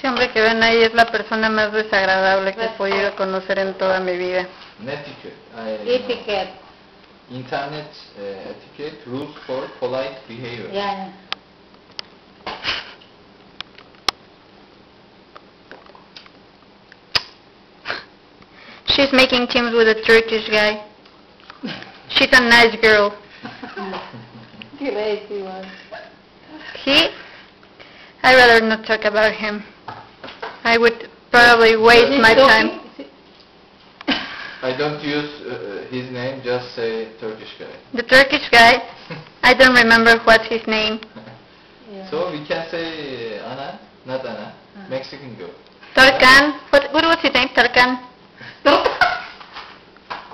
Ese hombre que ven ahí es la persona más desagradable que he podido conocer en toda mi vida. Netiquette. Etiquette. Internet etiquette, rules for polite behavior. Yeah. She's making teams with a Turkish guy. She's a nice girl. Crazy one. I'd rather not talk about him. I would probably waste my time. I don't use his name, just say Turkish guy. The Turkish guy, I don't remember what's his name. Yeah. So we can say Ana, not Ana, Mexican girl. Tarkan. What was his name? Tarkan.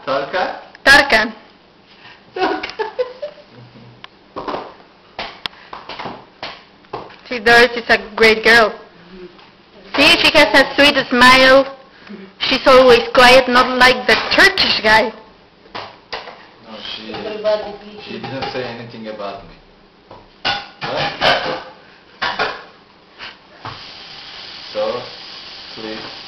Tarka? Tarkan. See, Doris is a great girl. See, she has a sweet smile. She's always quiet, not like the Turkish guy. No, she Everybody didn't say anything about me. Right? So, please.